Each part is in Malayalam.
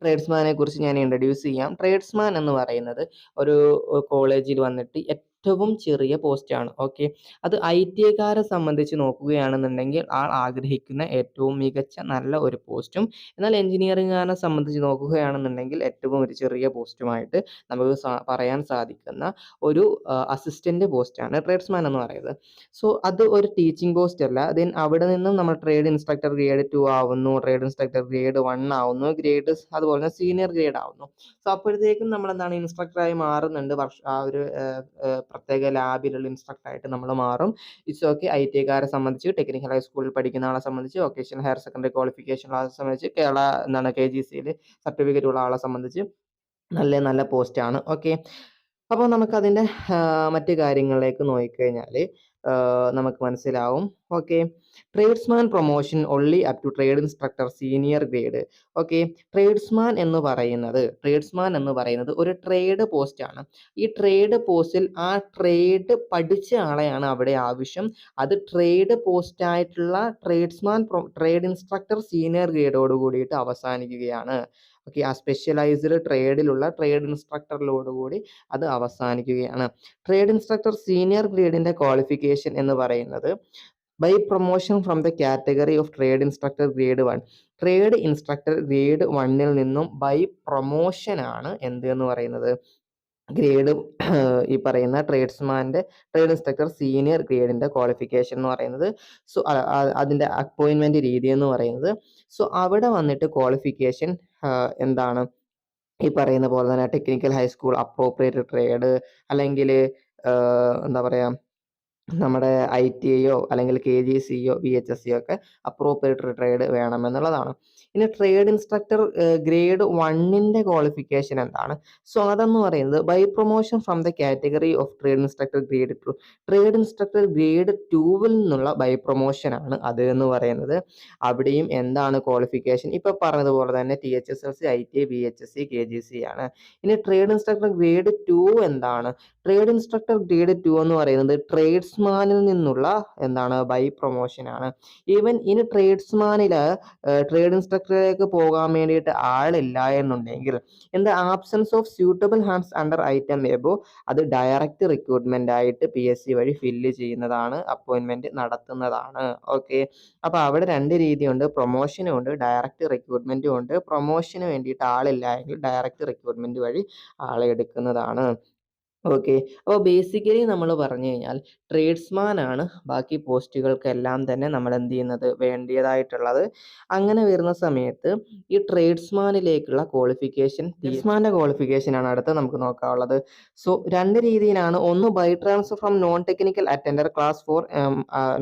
ട്രേഡ്സ്മാനെ കുറിച്ച് ഞാൻ ഇൻട്രൊഡ്യൂസ് ചെയ്യാം. ട്രേഡ്സ്മാൻ എന്ന് പറയുന്നത് ഒരു കോളേജിൽ വന്നിട്ട് ഏറ്റവും ചെറിയ പോസ്റ്റാണ്. ഓക്കെ. അത് ഐടിഐക്കാരെ സംബന്ധിച്ച് നോക്കുകയാണെന്നുണ്ടെങ്കിൽ ആൾ ആഗ്രഹിക്കുന്ന ഏറ്റവും മികച്ച നല്ല ഒരു പോസ്റ്റും, എന്നാൽ എഞ്ചിനീയറിംഗുകാരനെ സംബന്ധിച്ച് നോക്കുകയാണെന്നുണ്ടെങ്കിൽ ഏറ്റവും ഒരു ചെറിയ പോസ്റ്റുമായിട്ട് നമുക്ക് പറയാൻ സാധിക്കുന്ന ഒരു അസിസ്റ്റന്റ് പോസ്റ്റാണ് ട്രേഡ്സ്മാൻ എന്ന് പറയുന്നത്. സോ അത് ഒരു ടീച്ചിങ് പോസ്റ്റ് അല്ല. ദെൻ അവിടെ നിന്നും നമ്മൾ ട്രേഡ് ഇൻസ്ട്രക്ടർ ഗ്രേഡ് 2 ആവുന്നു, ട്രേഡ് ഇൻസ്ട്രക്ടർ ഗ്രേഡ് 1 ആവുന്നു, അതുപോലെ തന്നെ സീനിയർ ഗ്രേഡ് ആവുന്നു. സോ അപ്പോഴത്തേക്കും നമ്മൾ എന്താണ് ഇൻസ്ട്രക്ടറായി മാറുന്നുണ്ട്. ആ ഒരു പ്രത്യേക ലാബിലുള്ള ഇൻസ്ട്രക്ടറായിട്ട് നമ്മൾ മാറും. It's okay. ഐടിഐക്കാരെ സംബന്ധിച്ച്, ടെക്നിക്കൽ ഹൈസ്കൂളിൽ പഠിക്കുന്ന ആളെ സംബന്ധിച്ച്, വൊക്കേഷണൽ ഹയർ സെക്കൻഡറി ക്വാളിഫിക്കേഷൻ ഉള്ള ആളെ സംബന്ധിച്ച്, കേരള KGCയിൽ സർട്ടിഫിക്കറ്റ് ഉള്ള ആളെ സംബന്ധിച്ച് നല്ല നല്ല പോസ്റ്റാണ്. ഓക്കെ. അപ്പോൾ നമുക്കതിൻ്റെ മറ്റ് കാര്യങ്ങളിലേക്ക് നോക്കിക്കഴിഞ്ഞാൽ നമുക്ക് മനസ്സിലാവും. Okay. Tradesman promotion only up to trade instructor senior grade. Okay. Tradesman എന്ന് പറയുന്നത് ഒരു ട്രേഡ് പോസ്റ്റാണ്. ഈ ട്രേഡ് പോസ്റ്റിൽ ആ ട്രേഡ് പഠിച്ച ആളെയാണ് അവിടെ ആവശ്യം. അത് ട്രേഡ് പോസ്റ്റായിട്ടുള്ള ട്രേഡ് ഇൻസ്ട്രക്ടർ സീനിയർ ഗ്രേഡോട് കൂടിയിട്ട് അവസാനിക്കുകയാണ്. ഓക്കെ. ആ സ്പെഷ്യലൈസ്ഡ് ട്രേഡിലുള്ള ട്രേഡ് ഇൻസ്ട്രക്ടറിലോട് കൂടി അത് അവസാനിക്കുകയാണ്. ട്രേഡ് ഇൻസ്ട്രക്ടർ സീനിയർ ഗ്രേഡിന്റെ ക്വാളിഫിക്കേഷൻ എന്ന് പറയുന്നത് by promotion from the category of trade instructor grade 1. Trade instructor grade 1ൽ നിന്നും ബൈ പ്രൊമോഷൻ ആണ് എന്ത് എന്ന് പറയുന്നത്, ഗ്രേഡ് ഈ പറയുന്ന ട്രേഡ് ഇൻസ്ട്രക്ടർ സീനിയർ ഗ്രേഡിന്റെ ക്വാളിഫിക്കേഷൻ എന്ന് പറയുന്നത്. സോ അതിന്റെ അപ്പോയിന്റ്മെന്റ് രീതി എന്ന് പറയുന്നത്, സോ അവിടെ വന്നിട്ട് ക്വാളിഫിക്കേഷൻ എന്താണ്, ഈ പറയുന്ന പോലെ തന്നെ ടെക്നിക്കൽ ഹൈസ്കൂൾ, അപ്രോപ്രിയേറ്റ് ട്രേഡ്, അല്ലെങ്കിൽ എന്താ പറയുക, നമ്മുടെ ITIയോ അല്ലെങ്കിൽ KGCയോ VHSCയോ ഒക്കെ അപ്രോപ്രിയേറ്ററി ട്രേഡ് വേണമെന്നുള്ളതാണ്. ഇനി ട്രേഡ് ഇൻസ്ട്രക്ടർ ഗ്രേഡ് 1ന്റെ ക്വാളിഫിക്കേഷൻ എന്താണ്? സോ അതെന്ന് പറയുന്നത് by promotion from the category of trade instructor grade 2. Trade instructor grade 2വിൽ നിന്നുള്ള ബൈ പ്രൊമോഷൻ ആണ് അത് എന്ന് പറയുന്നത്. അവിടെയും എന്താണ് ക്വാളിഫിക്കേഷൻ? ഇപ്പൊ പറഞ്ഞതുപോലെ തന്നെ THSLC, ITI, VHSC, KGC ആണ്. ഇനി ട്രേഡ് ഇൻസ്ട്രക്ടർ ഗ്രേഡ് 2 എന്താണ്? ട്രേഡ് ഇൻസ്ട്രക്ടർ ഗ്രേഡ് 2 എന്ന് പറയുന്നത് ട്രേഡ്സ്മാനിൽ നിന്നുള്ള എന്താണ്, ബൈ പ്രൊമോഷൻ ആണ്. ഈവൻ ഇനി ട്രേഡ് ഇൻസ്ട്രക്ടറിലേക്ക് പോകാൻ വേണ്ടിയിട്ട് ആളില്ല എന്നുണ്ടെങ്കിൽ, in the absence of suitable hands under item above, അത് ഡയറക്റ്റ് റിക്രൂട്ട്മെന്റ് ആയിട്ട് PSC വഴി ഫില്ല് ചെയ്യുന്നതാണ്, അപ്പോയിന്റ്മെന്റ് നടത്തുന്നതാണ്. ഓക്കെ. അപ്പൊ അവിടെ രണ്ട് രീതിയുണ്ട്, പ്രൊമോഷനും ഉണ്ട്, ഡയറക്റ്റ് റിക്രൂട്ട്മെന്റും ഉണ്ട്. പ്രൊമോഷന് വേണ്ടിയിട്ട് ആളില്ല എങ്കിൽ ഡയറക്റ്റ് റിക്രൂട്ട്മെന്റ് വഴി ആളെ എടുക്കുന്നതാണ്. ഓക്കെ. അപ്പോൾ ബേസിക്കലി നമ്മൾ പറഞ്ഞു കഴിഞ്ഞാൽ ട്രേഡ്സ്മാൻ ആണ് ബാക്കി പോസ്റ്റുകൾക്കെല്ലാം തന്നെ നമ്മൾ എന്ത് ചെയ്യുന്നത്, വേണ്ടിയതായിട്ടുള്ളത്. അങ്ങനെ വരുന്ന സമയത്ത് ഈ ട്രേഡ്സ്മാനിലേക്കുള്ള ക്വാളിഫിക്കേഷൻ ആണ് അടുത്ത് നമുക്ക് നോക്കാനുള്ളത്. സോ രണ്ട് രീതിയിലാണ്. ഒന്ന് by transfer from non technical attender class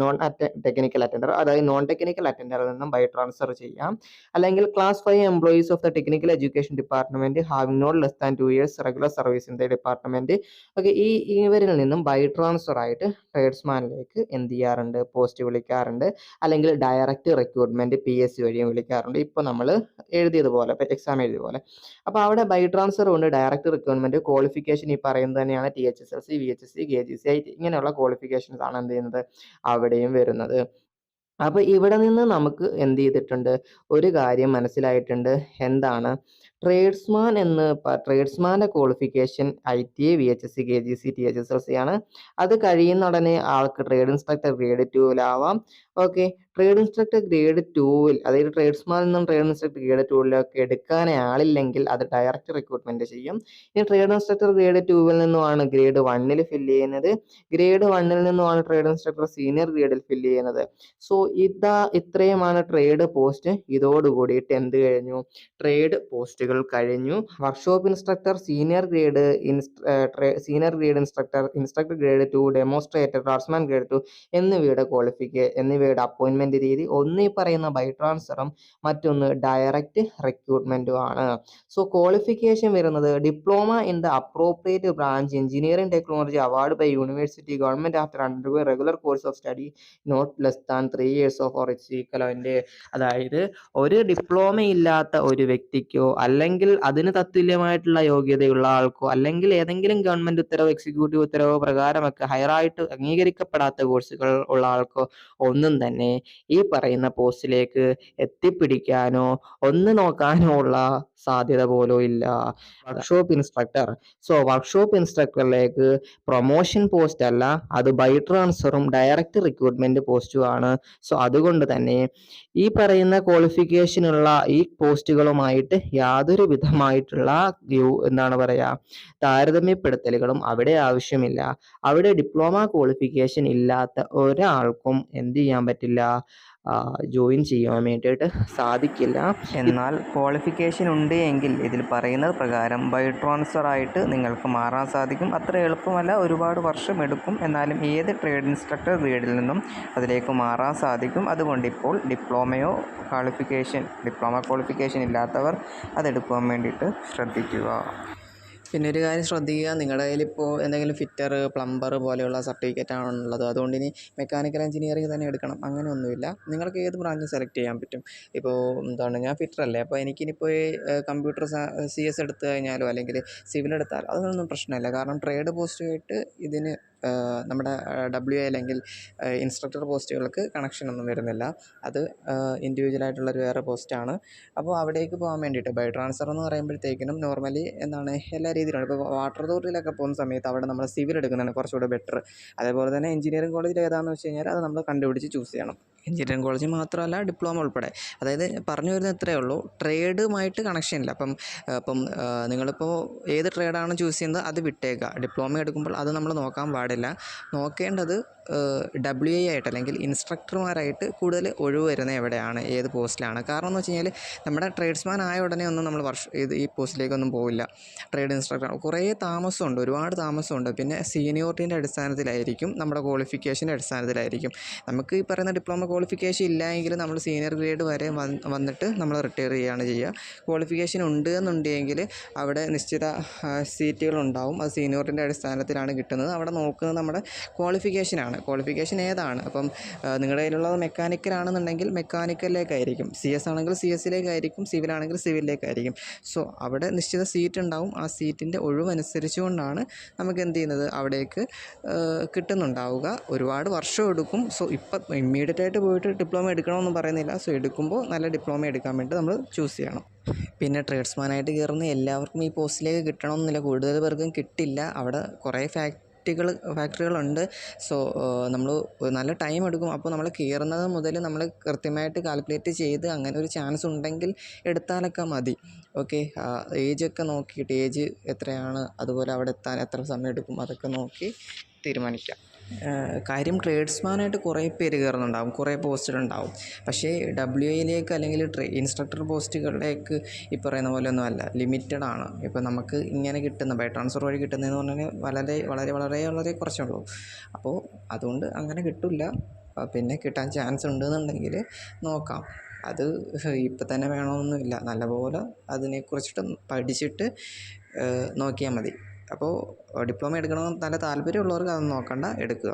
4 technical attender, അതായത് നോൺ ടെക്നിക്കൽ അറ്റൻഡറിൽ നിന്നും ബൈ ട്രാൻസ്ഫർ ചെയ്യാം. അല്ലെങ്കിൽ class 5 employees of the technical education department having not less than 2 years regular service in the department. Okay. ഇവരിൽ നിന്നും ബൈ ട്രാൻസ്ഫർ ആയിട്ട് ട്രേഡ്സ്മാനിലേക്ക് എന്ത് ചെയ്യാറുണ്ട്, പോസ്റ്റ് വിളിക്കാറുണ്ട്. അല്ലെങ്കിൽ ഡയറക്റ്റ് റിക്രൂട്ട്മെന്റ് PSC വഴിയും വിളിക്കാറുണ്ട്. ഇപ്പൊ നമ്മൾ എഴുതിയതുപോലെ, എക്സാം എഴുതിയതുപോലെ. അപ്പൊ അവിടെ ബൈ ട്രാൻസ്ഫർ ഉണ്ട്, ഡയറക്റ്റ് റിക്രൂട്ട്മെന്റ്. ക്വാളിഫിക്കേഷൻ ഈ പറയുന്നത് തന്നെയാണ്. THSLC, VHSC, KGC, IT ഇങ്ങനെയുള്ള ക്വാളിഫിക്കേഷൻസ് ആണ് എന്ത് ചെയ്യുന്നത്, അവിടെയും വരുന്നത്. അപ്പൊ ഇവിടെ നിന്ന് നമുക്ക് എന്ത് ചെയ്തിട്ടുണ്ട്, ഒരു കാര്യം മനസ്സിലായിട്ടുണ്ട്. എന്താണ്, ട്രേഡ്സ്മാന്റെ qualification ITI, VHSC, KGC, THSLC ആണ്. അത് കഴിയുന്ന ഉടനെ ആൾക്ക് ട്രേഡ് ഇൻസ്ട്രക്ടർ ഗ്രേഡ് 2വിലാവാം. ഓക്കെ. ട്രേഡ് ഇൻസ്ട്രക്ടർ ഗ്രേഡ് 2വിൽ, അതായത് ട്രേഡ്സ്മാനിൽ നിന്നും ട്രേഡ് ഇൻസ്ട്രക്ടർ ഗ്രേഡ് 2വിലൊക്കെ എടുക്കാൻ ആളില്ലെങ്കിൽ അത് ഡയറക്റ്റ് റിക്രൂട്ട്മെന്റ് ചെയ്യും. ഇനി ട്രേഡ് ഇൻസ്ട്രക്ടർ ഗ്രേഡ് 2വിൽ നിന്നുമാണ് ഗ്രേഡ് 1ൽ ഫില്ല് ചെയ്യുന്നത്. ഗ്രേഡ് 1ൽ നിന്നുമാണ് ട്രേഡ് ഇൻസ്ട്രക്ടർ സീനിയർ ഗ്രേഡിൽ ഫില്ല് ചെയ്യുന്നത്. സോ ഇത്രയുമാണ് ട്രേഡ് പോസ്റ്റ്. ഇതോട് കൂടിയിട്ട് എന്ത് കഴിഞ്ഞു, ട്രേഡ് പോസ്റ്റുകൾ കഴിഞ്ഞു. Workshop instructor, senior grade instructor, instructor grade 2, demonstrator, draughtsman grade 2 എന്നിവയുടെ അപ്പോയിന്റ്മെന്റ് രീതി ഒന്ന് ഈ പറയുന്ന ബൈ ട്രാൻസ്ഫറും മറ്റൊന്ന് ഡയറക്റ്റ് റിക്രൂട്ട്മെന്റും ആണ്. സോ ക്വാളിഫിക്കേഷൻ വരുന്നത് diploma in the appropriate branch engineering technology award by university government after undergoing regular course of study not less than 3 years of or it's equivalent. അതായത് ഒരു ഡിപ്ലോമ ഇല്ലാത്ത ഒരു വ്യക്തിക്കോ അല്ലെങ്കിൽ അതിന് തത്തുല്യമായിട്ടുള്ള യോഗ്യതയുള്ള ആൾക്കോ അല്ലെങ്കിൽ ഏതെങ്കിലും ഗവൺമെന്റ് ഉത്തരവ്, എക്സിക്യൂട്ടീവ് ഉത്തരവ് പ്രകാരമൊക്കെ ഹയറായിട്ട് അംഗീകരിക്കപ്പെടാത്ത കോഴ്സുകൾ ഉള്ള ആൾക്കോ ഒന്നും തന്നെ ഈ പറയുന്ന പോസ്റ്റിലേക്ക് എത്തിപ്പിടിക്കാനോ ഒന്ന് നോക്കാനോ ഉള്ള സാധ്യത പോലും ഇല്ല. Workshop instructor. സോ വർക്ക്ഷോപ്പ് ഇൻസ്ട്രക്ടറിലേക്ക് പ്രൊമോഷൻ പോസ്റ്റ് അല്ല, അത് ബൈ ട്രാൻസ്ഫറും ഡയറക്റ്റ് റിക്രൂട്ട്മെന്റ് പോസ്റ്റുമാണ്. സോ അതുകൊണ്ട് തന്നെ ഈ പറയുന്ന ക്വാളിഫിക്കേഷനുള്ള ഈ പോസ്റ്റുകളുമായിട്ട് യാതൊരു വിധമായിട്ടുള്ള എന്താണ് പറയുക, താരതമ്യപ്പെടുത്തലുകളും അവിടെ ആവശ്യമില്ല. അവിടെ ഡിപ്ലോമ ക്വാളിഫിക്കേഷൻ ഇല്ലാത്ത ഒരാൾക്കും എന്ത് ചെയ്യാൻ പറ്റില്ല, ജോയിൻ ചെയ്യാൻ വേണ്ടിയിട്ട് സാധിക്കില്ല. എന്നാൽ ക്വാളിഫിക്കേഷൻ ഉണ്ട് എങ്കിൽ ഇതിൽ പറയുന്നത് പ്രകാരം ബൈ ട്രാൻസ്ഫർ ആയിട്ട് നിങ്ങൾക്ക് മാറാൻ സാധിക്കും. അത്ര എളുപ്പമല്ല, ഒരുപാട് വർഷം എടുക്കും. എന്നാലും ഏത് ട്രേഡ് ഇൻസ്ട്രക്ടർ ഗ്രേഡിൽ നിന്നും അതിലേക്ക് മാറാൻ സാധിക്കും. അതുകൊണ്ട് ഇപ്പോൾ ഡിപ്ലോമ ക്വാളിഫിക്കേഷൻ ഇല്ലാത്തവർ അതെടുക്കാൻ വേണ്ടിയിട്ട് ശ്രദ്ധിക്കുക. പിന്നെ ഒരു കാര്യം ശ്രദ്ധിക്കുക, നിങ്ങളുടെ കയ്യിൽ ഇപ്പോൾ എന്തെങ്കിലും ഫിറ്റർ, പ്ലംബർ പോലെയുള്ള സർട്ടിഫിക്കറ്റ് ആണുള്ളത്, അതുകൊണ്ട് ഇനി മെക്കാനിക്കൽ എഞ്ചിനീയറിംഗ് തന്നെ എടുക്കണം അങ്ങനെയൊന്നുമില്ല. നിങ്ങൾക്ക് ഏത് ബ്രാഞ്ചും സെലക്ട് ചെയ്യാൻ പറ്റും. ഇപ്പോൾ എന്താണ്, ഞാൻ ഫിറ്ററല്ലേ, അപ്പോൾ എനിക്കിനിപ്പോൾ കമ്പ്യൂട്ടർ CS എടുത്തു കഴിഞ്ഞാലോ അല്ലെങ്കിൽ സിവിൽ എടുത്താലോ അതൊന്നും പ്രശ്നമില്ല. കാരണം ട്രേഡ് പോസ്റ്റുമായിട്ട് ഇതിന് നമ്മുടെ WA അല്ലെങ്കിൽ ഇൻസ്ട്രക്ടർ പോസ്റ്റുകൾക്ക് കണക്ഷനൊന്നും വരുന്നില്ല. അത് ഇൻഡിവിജ്വലായിട്ടുള്ളൊരു വേറെ പോസ്റ്റാണ്. അപ്പോൾ അവിടേക്ക് പോകാൻ വേണ്ടിയിട്ട് ബൈ ട്രാൻസ്ഫർ എന്ന് പറയുമ്പോഴത്തേക്കിനും നോർമലി എന്താണ് എല്ലാ രീതിയിലാണ്. ഇപ്പോൾ വാട്ടർ അതോറിറ്റിയിലൊക്കെ പോകുന്ന സമയത്ത് അവിടെ നമ്മൾ സിവിൽ എടുക്കുന്നതാണ് കുറച്ചുകൂടെ ബെറ്റർ. അതേപോലെ തന്നെ എഞ്ചിനീയറിംഗ് കോളേജിൽ ഏതാണെന്ന് വെച്ച് കഴിഞ്ഞാൽ അത് നമ്മൾ കണ്ടുപിടിച്ച് ചൂസ് ചെയ്യണം. എഞ്ചിനീയറിംഗ് കോളേജ് മാത്രമല്ല, ഡിപ്ലോമ ഉൾപ്പെടെ. അതായത് പറഞ്ഞു വരുന്നത് ഇത്രയേ ഉള്ളൂ, ട്രേഡുമായിട്ട് കണക്ഷൻ ഇല്ല. അപ്പം നിങ്ങളിപ്പോൾ ഏത് ട്രേഡാണ് ചൂസ് ചെയ്യുന്നത് അത് വിട്ടേക്കുക. ഡിപ്ലോമ എടുക്കുമ്പോൾ അത് നമ്മൾ നോക്കാൻ പാടില്ല. നോക്കേണ്ടത് WA ആയിട്ട് അല്ലെങ്കിൽ ഇൻസ്ട്രക്ടർമാരായിട്ട് കൂടുതൽ ഒഴിവ് വരുന്നത് എവിടെയാണ്, ഏത് പോസ്റ്റിലാണ്. കാരണം എന്ന് വെച്ച് കഴിഞ്ഞാൽ നമ്മുടെ ട്രേഡ്സ്മാൻ ആയ ഉടനെ ഒന്നും നമ്മൾ ഈ പോസ്റ്റിലേക്കൊന്നും പോവില്ല. ട്രേഡ് ഇൻസ്ട്രക്ടർ കുറേ താമസമുണ്ട്, ഒരുപാട് താമസമുണ്ട്. പിന്നെ സീനിയോറിറ്റീൻ്റെ അടിസ്ഥാനത്തിലായിരിക്കും, നമ്മുടെ ക്വാളിഫിക്കേഷൻ്റെ അടിസ്ഥാനത്തിലായിരിക്കും. നമുക്ക് ഈ പറയുന്ന ഡിപ്ലോമ ക്വാളിഫിക്കേഷൻ ഇല്ല എങ്കിൽ നമ്മൾ സീനിയർ ഗ്രേഡ് വരെ വന്നിട്ട് നമ്മൾ റിട്ടയർ ചെയ്യുകയാണ് ചെയ്യുക. ക്വാളിഫിക്കേഷൻ ഉണ്ട് എന്നുണ്ടെങ്കിൽ അവിടെ നിശ്ചിത സീറ്റുകളുണ്ടാവും. അത് സീനിയോറിറ്റിൻ്റെ അടിസ്ഥാനത്തിലാണ് കിട്ടുന്നത്. അവിടെ നോക്കുന്നത് നമ്മുടെ ക്വാളിഫിക്കേഷനാണ്. ക്വാളിഫിക്കേഷൻ ഏതാണ്. അപ്പം നിങ്ങളുടെ കയ്യിലുള്ളത് മെക്കാനിക്കലാണെന്നുണ്ടെങ്കിൽ മെക്കാനിക്കലിലേക്കായിരിക്കും, CS ആണെങ്കിൽ CSയിലേക്കായിരിക്കും, സിവിലാണെങ്കിൽ സിവിലിലേക്കായിരിക്കും. സോ അവിടെ നിശ്ചിത സീറ്റ് ഉണ്ടാവും. ആ സീറ്റിൻ്റെ ഒഴിവനുസരിച്ചുകൊണ്ടാണ് നമുക്ക് എന്ത് ചെയ്യുന്നത്, അവിടേക്ക് കിട്ടുന്നുണ്ടാവുക. ഒരുപാട് വർഷം എടുക്കും. സോ ഇപ്പം ഇമ്മീഡിയറ്റ് ആയിട്ട് പോയിട്ട് ഡിപ്ലോമ എടുക്കണമെന്നും പറയുന്നില്ല. സോ എടുക്കുമ്പോൾ നല്ല ഡിപ്ലോമ എടുക്കാൻ വേണ്ടി നമ്മൾ ചൂസ് ചെയ്യണം. പിന്നെ ട്രേഡ്സ്മാനായിട്ട് കയറുന്ന എല്ലാവർക്കും ഈ പോസ്റ്റിലേക്ക് കിട്ടണമെന്നില്ല, കൂടുതൽ പേർക്കും കിട്ടില്ല. അവിടെ കുറേ ഫാക്ടറികളുണ്ട്. സോ നമ്മൾ നല്ല ടൈം എടുക്കും. അപ്പോൾ നമ്മൾ കയറുന്നത് മുതൽ നമ്മൾ കൃത്യമായിട്ട് കാൽക്കുലേറ്റ് ചെയ്ത് അങ്ങനെ ഒരു ചാൻസ് ഉണ്ടെങ്കിൽ എടുത്താലൊക്കെ മതി. ഓക്കെ, ഏജൊക്കെ നോക്കിയിട്ട്, ഏജ് എത്രയാണ്, അതുപോലെ അവിടെ എത്താൻ എത്ര സമയം എടുക്കും, അതൊക്കെ നോക്കി തീരുമാനിക്കാം. കാര്യം ട്രേഡ്സ്മാനായിട്ട് കുറേ പേര് കയറുന്നുണ്ടാവും, കുറേ പോസ്റ്റുകളുണ്ടാവും. പക്ഷേ WAയിലേക്ക് അല്ലെങ്കിൽ ഇൻസ്ട്രക്ടർ പോസ്റ്റുകളിലേക്ക് ഈ പറയുന്ന പോലെ ഒന്നും അല്ല, ലിമിറ്റഡ് ആണ്. ഇപ്പോൾ നമുക്ക് ഇങ്ങനെ കിട്ടുന്ന ബൈ ട്രാൻസ്ഫർ വഴി കിട്ടുന്നതെന്ന് പറഞ്ഞാൽ വളരെ വളരെ വളരെ വളരെ കുറച്ചുള്ളൂ. അപ്പോൾ അതുകൊണ്ട് അങ്ങനെ കിട്ടില്ല. പിന്നെ കിട്ടാൻ ചാൻസ് ഉണ്ടെന്നുണ്ടെങ്കിൽ നോക്കാം. അത് ഇപ്പം തന്നെ വേണമെന്നൊന്നുമില്ല, നല്ലപോലെ അതിനെക്കുറിച്ചിട്ട് പഠിച്ചിട്ട് നോക്കിയാൽ മതി. അപ്പോൾ ഡിപ്ലോമ എടുക്കണമെന്ന് നല്ല താല്പര്യമുള്ളവർക്ക് അതൊന്നും നോക്കണ്ട, എടുക്കുക.